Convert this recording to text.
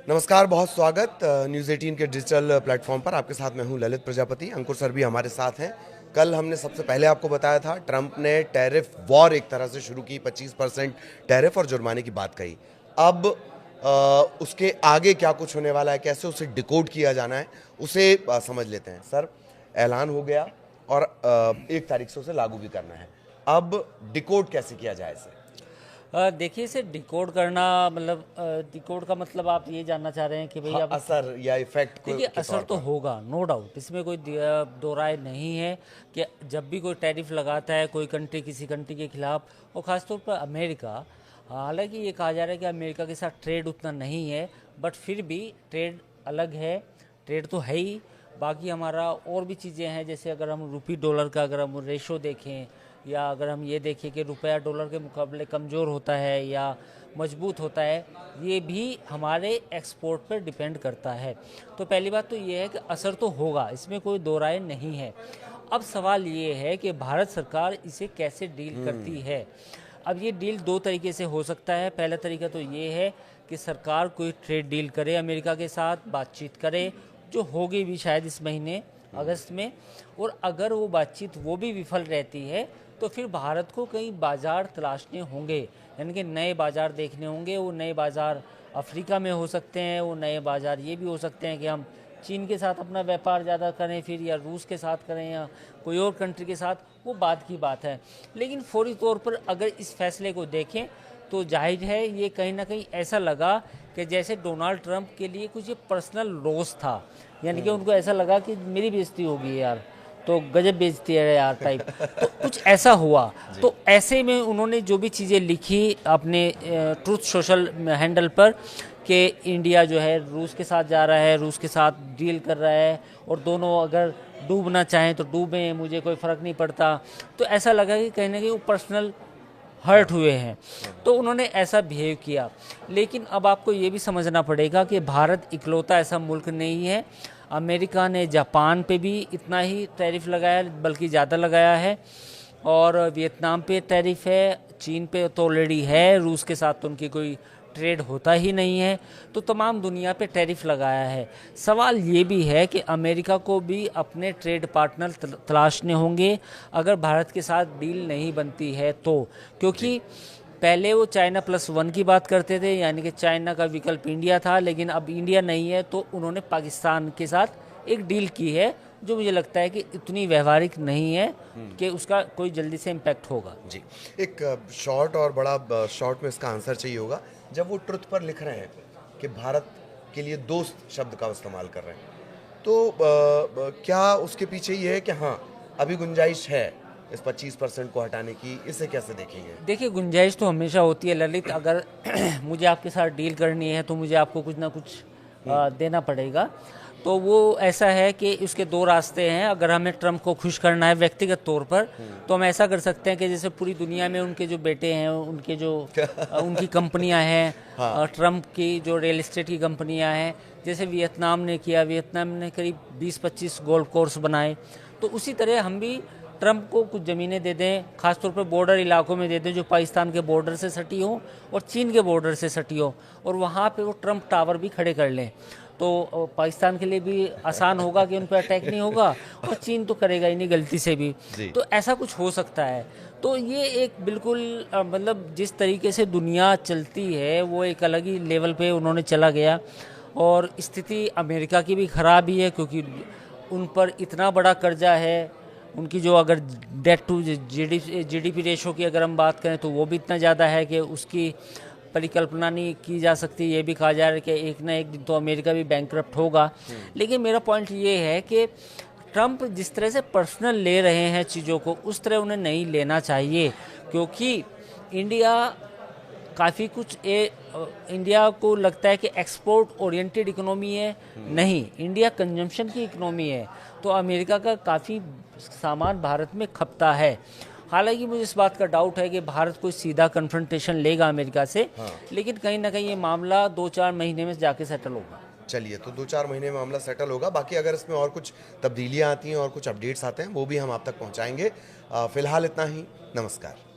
नमस्कार, बहुत स्वागत न्यूज़ 18 के डिजिटल प्लेटफॉर्म पर। आपके साथ मैं हूं ललित प्रजापति। अंकुर सर भी हमारे साथ हैं। कल हमने सबसे पहले आपको बताया था, ट्रंप ने टैरिफ वॉर एक तरह से शुरू की, 25% टैरिफ और जुर्माने की बात कही। अब उसके आगे क्या कुछ होने वाला है, कैसे उसे डिकोड किया जाना है, उसे समझ लेते हैं। सर, ऐलान हो गया और 1 तारीख से उसे लागू भी करना है। अब डिकोड कैसे किया जाए इसे? देखिए, इसे डिकोड करना मतलब डिकोड का मतलब आप ये जानना चाह रहे हैं कि भाई हाँ, अब असर या इफेक्ट देखिए, के असर तौर तो पर। होगा, नो डाउट, इसमें कोई दो राय नहीं है कि जब भी कोई टैरिफ लगाता है कोई कंट्री किसी कंट्री के खिलाफ, और ख़ासतौर पर अमेरिका। हालांकि ये कहा जा रहा है कि अमेरिका के साथ ट्रेड उतना नहीं है, बट फिर भी ट्रेड अलग है, ट्रेड तो है ही। बाकी हमारा और भी चीज़ें हैं, जैसे अगर हम रुपी डॉलर का अगर हम रेशो देखें, या अगर हम ये देखें कि रुपया डॉलर के मुकाबले कमज़ोर होता है या मजबूत होता है, ये भी हमारे एक्सपोर्ट पर डिपेंड करता है। तो पहली बात तो ये है कि असर तो होगा, इसमें कोई दो राय नहीं है। अब सवाल ये है कि भारत सरकार इसे कैसे डील करती है। अब ये डील दो तरीके से हो सकता है। पहला तरीका तो ये है कि सरकार कोई ट्रेड डील करे, अमेरिका के साथ बातचीत करे, जो होगी भी शायद इस महीने अगस्त में। और अगर वो बातचीत वो भी विफल रहती है तो फिर भारत को कई बाज़ार तलाशने होंगे, यानी कि नए बाज़ार देखने होंगे। वो नए बाज़ार अफ्रीका में हो सकते हैं, वो नए बाज़ार ये भी हो सकते हैं कि हम चीन के साथ अपना व्यापार ज़्यादा करें फिर, या रूस के साथ करें, या कोई और कंट्री के साथ, वो बात की बात है। लेकिन फौरी तौर पर अगर इस फैसले को देखें तो जाहिर है ये कहीं ना कहीं ऐसा लगा कि जैसे डोनाल्ड ट्रंप के लिए कुछ ये पर्सनल लॉस था, यानी कि उनको ऐसा लगा कि मेरी बेइज्जती होगी यार, तो गजब बेइज्जती है यार टाइप। तो कुछ ऐसा हुआ। तो ऐसे में उन्होंने जो भी चीज़ें लिखी अपने ट्रूथ सोशल हैंडल पर, कि इंडिया जो है रूस के साथ जा रहा है, रूस के साथ डील कर रहा है, और दोनों अगर डूबना चाहें तो डूबें, मुझे कोई फ़र्क नहीं पड़ता। तो ऐसा लगा कि कहीं ना कहीं वो पर्सनल हर्ट हुए हैं, तो उन्होंने ऐसा बिहेव किया। लेकिन अब आपको ये भी समझना पड़ेगा कि भारत इकलौता ऐसा मुल्क नहीं है। अमेरिका ने जापान पे भी इतना ही टैरिफ लगाया, बल्कि ज़्यादा लगाया है, और वियतनाम पे टैरिफ है, चीन पे तो ऑलरेडी है, रूस के साथ तो उनकी कोई ट्रेड होता ही नहीं है। तो तमाम दुनिया पे टैरिफ लगाया है। सवाल ये भी है कि अमेरिका को भी अपने ट्रेड पार्टनर तलाशने होंगे अगर भारत के साथ डील नहीं बनती है तो, क्योंकि पहले वो चाइना प्लस वन की बात करते थे, यानी कि चाइना का विकल्प इंडिया था, लेकिन अब इंडिया नहीं है तो उन्होंने पाकिस्तान के साथ एक डील की है, जो मुझे लगता है कि इतनी व्यवहारिक नहीं है कि उसका कोई जल्दी से इम्पैक्ट होगा। जी, एक शॉर्ट और बड़ा शॉर्ट में इसका आंसर चाहिए होगा। जब वो ट्रुथ पर लिख रहे हैं कि भारत के लिए दोस्त शब्द का इस्तेमाल कर रहे हैं, तो क्या उसके पीछे ये है कि हाँ, अभी गुंजाइश है इस 25% को हटाने की? इसे कैसे देखेंगे? देखिए, गुंजाइश तो हमेशा होती है ललित। अगर मुझे आपके साथ डील करनी है तो मुझे आपको कुछ ना कुछ देना पड़ेगा। तो वो ऐसा है कि उसके दो रास्ते हैं। अगर हमें ट्रंप को खुश करना है व्यक्तिगत तौर पर, तो हम ऐसा कर सकते हैं कि जैसे पूरी दुनिया में उनके जो बेटे हैं, उनके जो उनकी कंपनियां हैं, हाँ। ट्रंप की जो रियल इस्टेट की कंपनियां हैं, जैसे वियतनाम ने किया, वियतनाम ने करीब 20-25 गोल्फ कोर्स बनाए, तो उसी तरह हम भी ट्रंप को कुछ ज़मीनें दे दें, खासतौर पर बॉर्डर इलाकों में दे दें जो पाकिस्तान के बॉर्डर से सटी हो और चीन के बॉर्डर से सटी हो, और वहाँ पे वो ट्रंप टावर भी खड़े कर लें। तो पाकिस्तान के लिए भी आसान होगा कि उन पर अटैक नहीं होगा, और चीन तो करेगा ही नहीं गलती से भी। तो ऐसा कुछ हो सकता है। तो ये एक बिल्कुल मतलब जिस तरीके से दुनिया चलती है वो एक अलग ही लेवल पे उन्होंने चला गया। और स्थिति अमेरिका की भी ख़राब ही है, क्योंकि उन पर इतना बड़ा कर्जा है। उनकी जो अगर डेट टू जीडीपी रेशो की अगर हम बात करें तो वो भी इतना ज़्यादा है कि उसकी परिकल्पना नहीं की जा सकती। ये भी कहा जा रहा है कि एक ना एक दिन तो अमेरिका भी बैंकरप्ट होगा। लेकिन मेरा पॉइंट ये है कि ट्रंप जिस तरह से पर्सनल ले रहे हैं चीज़ों को, उस तरह उन्हें नहीं लेना चाहिए, क्योंकि इंडिया काफ़ी कुछ इंडिया को लगता है कि एक्सपोर्ट ओरिएंटेड इकोनॉमी है। नहीं, इंडिया कंजम्पशन की इकोनॉमी है। तो अमेरिका का काफ़ी सामान भारत में खपता है। हालांकि मुझे इस बात का डाउट है कि भारत कोई सीधा कन्फ्रंटेशन लेगा अमेरिका से, लेकिन कहीं ना कहीं ये मामला 2-4 महीने में जाके सेटल होगा। चलिए, तो 2-4 महीने में मामला सेटल होगा। बाकी अगर इसमें और कुछ तब्दीलियां आती हैं और कुछ अपडेट्स आते हैं, वो भी हम आप तक पहुंचाएंगे। फिलहाल इतना ही। नमस्कार।